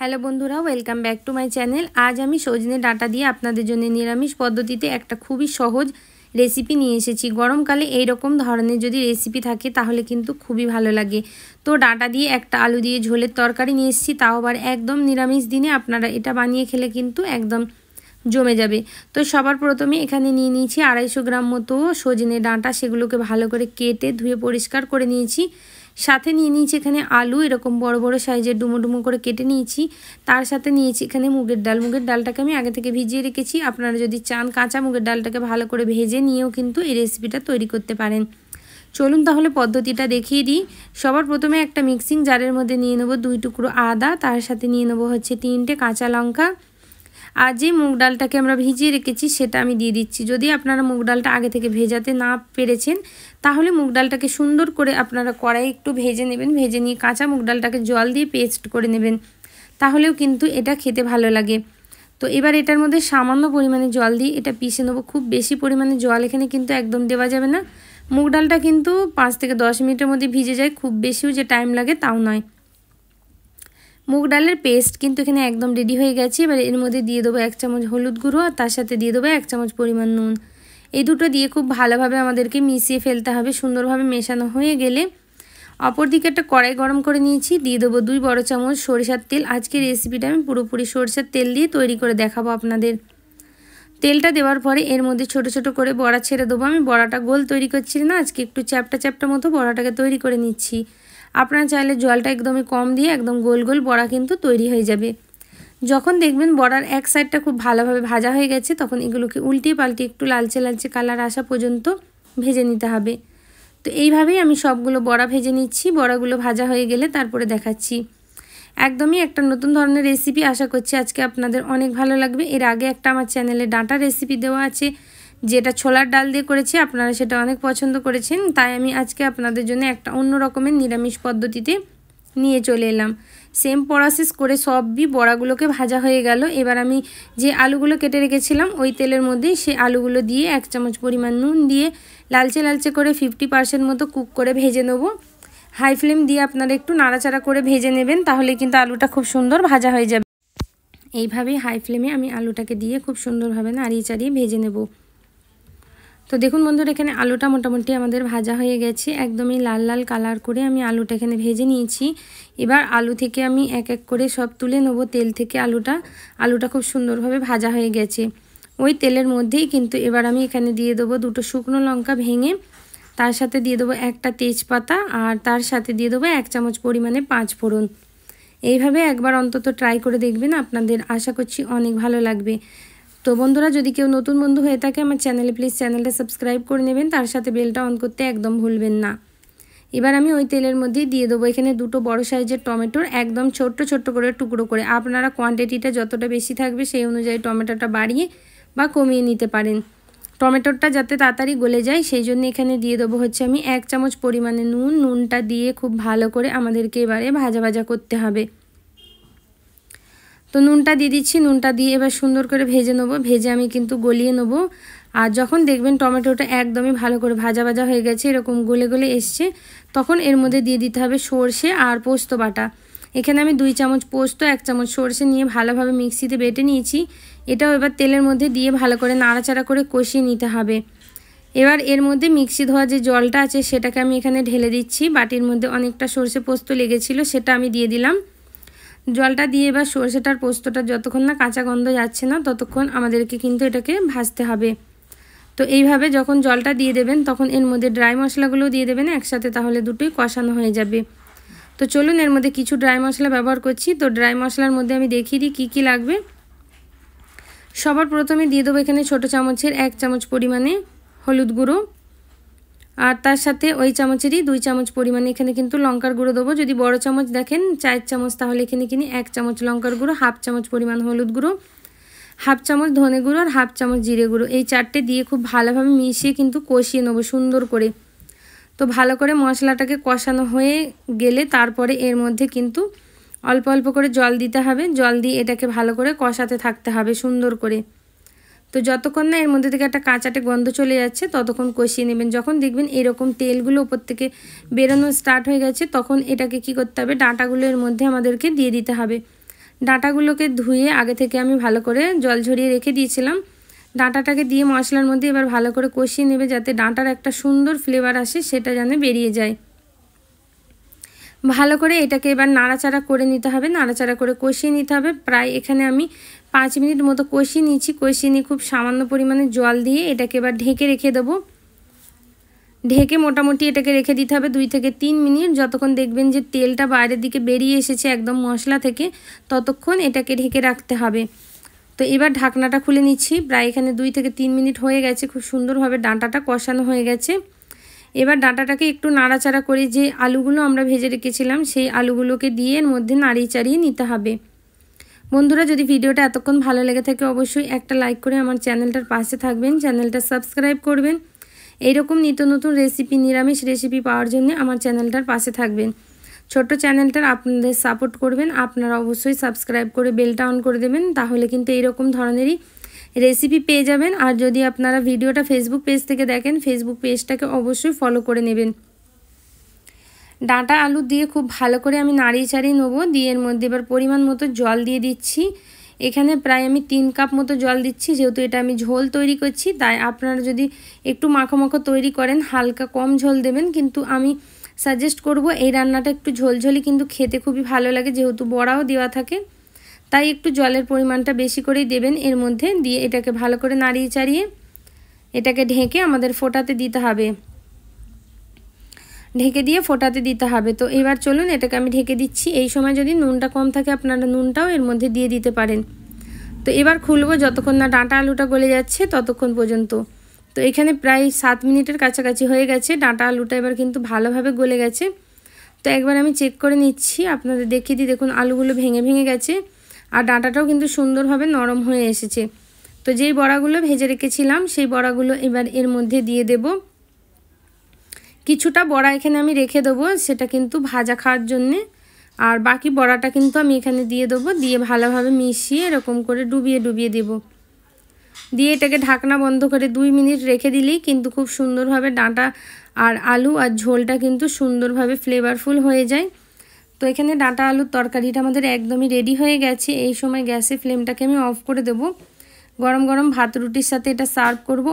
Hello বন্ধুরা, welcome back to my channel. আজ আমি সজনে ডাঁটা দিয়ে আপনাদের জন্য নিরামিষ পদ্ধতিতে একটা খুবই সহজ রেসিপি নিয়ে এসেছি। গরমকালে এই রকম ধরনের যদি রেসিপি থাকে তাহলে কিন্তু খুবই ভালো লাগে। তো ডাঁটা দিয়ে একটা আলু দিয়ে ঝোলের তরকারি নিয়ে এসেছি, তাও আবার একদম নিরামিষ দিনে আপনারা এটা বানিয়ে খেলে কিন্তু একদম জমে যাবে। তো সবার প্রথমে এখানে নিয়ে নিয়েছি 250 গ্রাম মতো সজনে ডাঁটা। সেগুলোকে ভালো করে কেটে ধুয়ে পরিষ্কার করে নিয়েছি। সাথে নিয়ে নিয়েছি এখানে আলু, এরকম বড় বড় সাইজের ডুমো ডুমো করে কেটে নিয়েছি। তার সাথে নিয়েছি এখানে মুগের ডাল। মুগের ডালটাকে আমি আগে থেকে ভিজিয়ে রেখেছি। আপনারা যদি চান কাঁচা মুগের ডালটাকে ভালো করে ভেজে নিয়েও কিন্তু এই রেসিপিটা তৈরি করতে পারেন। চলুন তাহলে পদ্ধতিটা দেখিয়ে দিই। সবার প্রথমে একটা মিক্সিং জারের মধ্যে নিয়ে নেব 2 টুকরো আদা, তার সাথে নিয়ে নেব হচ্ছে 3টে কাঁচা লঙ্কা। আর যে মুগ ডালটাকে আমরা ভিজিয়ে রেখেছি সেটা আমি দিয়ে দিচ্ছি। যদি আপনারা মুগ ডালটা আগে থেকে ভেজাতে না পেরেছেন তাহলে মুগ ডালটাকে সুন্দর করে আপনারা কড়াই একটু ভেজে নেবেন। ভেজে নিয়ে কাঁচা মুগ ডালটাকে জল দিয়ে পেস্ট করে নেবেন, তাহলেও কিন্তু এটা খেতে ভালো লাগে। তো এবার এটার মধ্যে সামান্য পরিমাণে জল দিয়ে এটা পিষে নেবো। খুব বেশি পরিমাণে জল এখানে কিন্তু একদম দেওয়া যাবে না। মুগ ডালটা কিন্তু 5 থেকে 10 মিনিটের মধ্যে ভিজে যায়, খুব বেশিও যে টাইম লাগে তাও নয়। মুগ ডালের পেস্ট কিন্তু এখানে একদম রেডি হয়ে গেছে। এবার এর মধ্যে দিয়ে দেবো 1 চামচ হলুদ গুঁড়ো, আর তার সাথে দিয়ে দেবো 1 চামচ পরিমাণ নুন। এই দুটো দিয়ে খুব ভালোভাবে আমাদেরকে মিশিয়ে ফেলতে হবে। সুন্দরভাবে মেশানো হয়ে গেলে অপর দিকে একটা কড়াই গরম করে নিয়েছি। দিয়ে দেবো 2 বড় চামচ সরিষার তেল। আজকের রেসিপিটা আমি পুরোপুরি সরিষার তেল দিয়ে তৈরি করে দেখাবো আপনাদের। তেলটা দেওয়ার পরে এর মধ্যে ছোট ছোট করে বড়া ছেড়ে দেবো। আমি বড়াটা গোল তৈরি করছি না, আজকে একটু চ্যাপটা চ্যাপটা মতো বড়াটাকে তৈরি করে নিচ্ছি। আপনারা চাইলে জলটা একদমই কম দিয়ে একদম গোল গোল বড়া কিন্তু তৈরি হয়ে যাবে। যখন দেখবেন বড়ার এক সাইডটা খুব ভালোভাবে ভাজা হয়ে গেছে তখন এগুলোকে উল্টিয়ে পাল্টে একটু লালচে লালচে কালার আসা পর্যন্ত ভেজে নিতে হবে। তো এইভাবেই আমি সবগুলো বড়া ভেজে নিচ্ছি। বড়াগুলো ভাজা হয়ে গেলে তারপরে দেখাচ্ছি। একদমই একটা নতুন ধরনের রেসিপি, আশা করছি আজকে আপনাদের অনেক ভালো লাগবে। এর আগে একটা আমার চ্যানেলে ডাঁটা রেসিপি দেওয়া আছে, যেটা ছোলার ডাল দিয়ে করেছি, আপনারা সেটা অনেক পছন্দ করেছেন। তাই আমি আজকে আপনাদের জন্য একটা অন্য রকমের নিরামিষ পদ্ধতিতে নিয়ে চলে এলাম। সেম প্রসেস করে সবই বড়াগুলোকে ভাজা হয়ে গেল। এবার আমি যে আলুগুলো কেটে রেখেছিলাম ওই তেলের মধ্যেই সেই আলুগুলো দিয়ে 1 চামচ পরিমাণ নুন দিয়ে লালচে লালচে করে 50% মতো কুক করে ভেজে নেব। হাই ফ্লেম দিয়ে আপনারা একটু নাড়াচাড়া করে ভেজে নেবেন, তাহলে কিন্তু আলুটা খুব সুন্দর ভাজা হয়ে যাবে। এইভাবেই হাই ফ্লেমে আমি আলুটাকে দিয়ে খুব সুন্দরভাবে নাড়িয়ে চাড়িয়ে ভেজে নেব। তো দেখুন বন্ধুরা, এখানে আলুটা মোটামুটি আমাদের ভাজা হয়ে গেছে। একদমই লাল লাল কালার করে আমি আলুটা এখানে ভেজে নিয়েছি। এবার আলু থেকে আমি এক এক করে সব তুলে নেব তেল থেকে। আলুটা খুব সুন্দরভাবে ভাজা হয়ে গেছে। ওই তেলের মধ্যেই কিন্তু এবার আমি এখানে দিয়ে দেবো 2টো শুকনো লঙ্কা ভেঙে, তার সাথে দিয়ে দেবো একটা তেজপাতা, আর তার সাথে দিয়ে দেবো 1 চামচ পরিমাণে 5 ফোড়ন। এইভাবে একবার অন্তত ট্রাই করে দেখবেন, আপনাদের আশা করছি অনেক ভালো লাগবে। তো বন্ধুরা, যদি কেউ নতুন বন্ধু হয়ে থাকে আমার চ্যানেলে প্লিজ চ্যানেলটা সাবস্ক্রাইব করে নেবেন, তার সাথে বেলটা অন করতে একদম ভুলবেন না। এবার আমি ওই তেলের মধ্যেই দিয়ে দেবো এখানে 2টো বড় সাইজের টমেটোর একদম ছোট্ট ছোট্ট করে টুকরো করে। আপনারা কোয়ান্টিটিটা যতটা বেশি থাকবে সেই অনুযায়ী টমেটোটা বাড়িয়ে বা কমিয়ে নিতে পারেন। টমেটোটা যাতে তাড়াতাড়ি গলে যায় সেই জন্য এখানে দিয়ে দেবো হচ্ছে আমি 1 চামচ পরিমাণে নুন। নুনটা দিয়ে খুব ভালো করে আমাদেরকে এবারে ভাজা ভাজা করতে হবে। তো নুনটা দিয়ে দিচ্ছি। নুনটা দিয়ে এবার সুন্দর করে ভেজে নেবো। ভেজে আমি কিন্তু গলিয়ে নেবো। আর যখন দেখবেন টমেটোটা একদমই ভালো করে ভাজা ভাজা হয়ে গেছে, এরকম গলে গলে এসছে, তখন এর মধ্যে দিয়ে দিতে হবে সর্ষে আর পোস্ত বাটা। এখানে আমি 2 চামচ পোস্ত 1 চামচ সর্ষে নিয়ে ভালোভাবে মিক্সিতে বেটে নিয়েছি। এটাও এবার তেলের মধ্যে দিয়ে ভালো করে নাড়াচাড়া করে কষিয়ে নিতে হবে। এবার এর মধ্যে মিক্সি ধোয়া যে জলটা আছে সেটাকে আমি এখানে ঢেলে দিচ্ছি। বাটির মধ্যে অনেকটা সর্ষে পোস্ত লেগেছিল, সেটা আমি দিয়ে দিলাম। জলটা দিয়ে এবার সর্ষেটার পোস্তটা যতক্ষণ না কাঁচা গন্ধ যাচ্ছে না ততক্ষণ আমাদেরকে কিন্তু এটাকে ভাজতে হবে। তো এইভাবে যখন জলটা দিয়ে দেবেন তখন এর মধ্যে ড্রাই মশলাগুলো দিয়ে দেবেন একসাথে, তাহলে দুটোই কষানো হয়ে যাবে। তো চলুন, এর মধ্যে কিছু ড্রাই মশলা ব্যবহার করছি। তো ড্রাই মশলার মধ্যে আমি দেখিয়ে দিই কী কী লাগবে। সবার প্রথমে দিয়ে দেবো এখানে ছোটো চামচের 1 চামচ পরিমাণে হলুদ গুঁড়ো, আর তার সাথে ওই চামচেরই 2 চামচ পরিমাণে এখানে কিন্তু লঙ্কার গুঁড়ো দেবো। যদি বড় চামচ দেখেন 4 চামচ, তাহলে এখানে 1 চামচ লঙ্কার গুঁড়ো, 1/2 চামচ পরিমাণ হলুদ গুঁড়ো, 1/2 চামচ ধনে গুঁড়ো আর 1/2 চামচ জিরে গুঁড়ো। এই 4টে দিয়ে খুব ভালোভাবে মিশিয়ে কিন্তু কষিয়ে নেবো সুন্দর করে। তো ভালো করে মশলাটাকে কষানো হয়ে গেলে তারপরে এর মধ্যে কিন্তু অল্প অল্প করে জল দিতে হবে। জল দিয়ে এটাকে ভালো করে কষাতে থাকতে হবে সুন্দর করে। তো যতক্ষণ না এর মধ্যে থেকে একটা কাঁচাটে গন্ধ চলে যাচ্ছে ততক্ষণ কষিয়ে নেবেন। যখন দেখবেন এরকম তেলগুলো উপর থেকে বেরোনো স্টার্ট হয়ে গেছে তখন এটাকে কি করতে হবে, ডাঁটাগুলো এর মধ্যে আমাদেরকে দিয়ে দিতে হবে। ডাঁটাগুলোকে ধুয়ে আগে থেকে আমি ভালো করে জল ঝরিয়ে রেখে দিয়েছিলাম। ডাঁটাটাকে দিয়ে মশলার মধ্যে এবার ভালো করে কষিয়ে নেবে, যাতে ডাঁটার একটা সুন্দর ফ্লেভার আসে, সেটা যেন বেরিয়ে যায়। ভালো করে এটাকে এবার নাড়াচাড়া করে নিতে হবে, নাড়াচাড়া করে কষিয়ে নিতে হবে। প্রায় এখানে আমি 5 মিনিট মতো কষিয়ে নিয়েছি। কষিয়ে নিয়ে খুব সামান্য পরিমাণে জল দিয়ে এটাকে এবার ঢেকে রেখে দেবো। ঢেকে মোটামুটি এটাকে রেখে দিতে হবে 2 থেকে 3 মিনিট। যতক্ষণ দেখবেন যে তেলটা বাইরের দিকে বেরিয়ে এসেছে একদম মশলা থেকে, ততক্ষণ এটাকে ঢেকে রাখতে হবে। তো এবার ঢাকনাটা খুলে নিচ্ছি। প্রায় এখানে 2 থেকে 3 মিনিট হয়ে গেছে, খুব সুন্দরভাবে ডাঁটাটা কষানো হয়ে গেছে। এবার ডাঁটাটাকে একটু নাড়াচাড়া করে যে আলুগুলো আমরা ভেজে রেখেছিলাম সেই আলুগুলোকে দিয়ে এর মধ্যে নাড়িয়ে চাড়িয়ে নিতে হবে। বন্ধুরা, যদি ভিডিওটা এতক্ষণ ভালো লেগে থাকে অবশ্যই একটা লাইক করে আমার চ্যানেলটার পাশে থাকবেন, চ্যানেলটা সাবস্ক্রাইব করবেন। এইরকম নিত্য নতুন রেসিপি, নিরামিষ রেসিপি পাওয়ার জন্য আমার চ্যানেলটার পাশে থাকবেন। ছোট্ট চ্যানেলটার আপনাদের সাপোর্ট করবেন, আপনারা অবশ্যই সাবস্ক্রাইব করে বেলটা অন করে দেবেন, তাহলে কিন্তু এইরকম ধরনেরই রেসিপি পেয়ে যাবেন। আর যদি আপনারা ভিডিওটা ফেসবুক পেজ থেকে দেখেন, ফেসবুক পেজটাকে অবশ্যই ফলো করে নেবেন। ডাঁটা আলু দিয়ে খুব ভালো করে আমি নাড়িয়ে চাড়িয়ে নেবো। দিয়ে এর মধ্যে এবার পরিমাণ মতো জল দিয়ে দিচ্ছি। এখানে প্রায় আমি 3 কাপ মতো জল দিচ্ছি, যেহেতু এটা আমি ঝোল তৈরি করছি। তাই আপনারা যদি একটু মাখো মাখো তৈরি করেন হালকা কম ঝোল দেবেন, কিন্তু আমি সাজেস্ট করব এই রান্নাটা একটু ঝোলঝোলি কিন্তু খেতে খুবই ভালো লাগে, যেহেতু বড়াও দেওয়া থাকে। তাই একটু জলের পরিমাণটা বেশি করেই দেবেন এর মধ্যে। দিয়ে এটাকে ভালো করে নাড়িয়ে চাড়িয়ে এটাকে ঢেকে আমাদের ফোটাতে দিতে হবে, ঢেকে দিয়ে ফোটাতে দিতে হবে। তো এবার চলুন এটাকে আমি ঢেকে দিচ্ছি। এই সময় যদি নুনটা কম থাকে আপনারা নুনটাও এর মধ্যে দিয়ে দিতে পারেন। তো এবার খুলবো, যতক্ষণ না ডাঁটা আলুটা গলে যাচ্ছে ততক্ষণ পর্যন্ত। তো এখানে প্রায় 7 মিনিটের কাছাকাছি হয়ে গেছে। ডাঁটা আলুটা এবার কিন্তু ভালোভাবে গলে গেছে। তো একবার আমি চেক করে নিচ্ছি, আপনাদের দেখিয়ে দিই। দেখুন আলুগুলো ভেঙে ভেঙে গেছে আর ডাঁটাটাও কিন্তু সুন্দরভাবে নরম হয়ে এসেছে। তো যেই বড়াগুলো ভেজে রেখেছিলাম সেই বড়াগুলো এবার এর মধ্যে দিয়ে দেব। কিছুটা বড়া এখানে আমি রেখে দেবো, সেটা কিন্তু ভাজা খাওয়ার জন্যে। আর বাকি বড়াটা কিন্তু আমি এখানে দিয়ে দেবো। দিয়ে ভালোভাবে মিশিয়ে এরকম করে ডুবিয়ে ডুবিয়ে দেব। দিয়ে এটাকে ঢাকনা বন্ধ করে 2 মিনিট রেখে দিলেই কিন্তু খুব সুন্দরভাবে ডাঁটা আর আলু আর ঝোলটা কিন্তু সুন্দরভাবে ফ্লেভারফুল হয়ে যায়। তো এখানে ডাঁটা আলুর তরকারিটা আমাদের একদমই রেডি হয়ে গেছে। এই সময় গ্যাসের ফ্লেমটাকে আমি অফ করে দেব। গরম গরম ভাত রুটির সাথে এটা সার্ভ করব।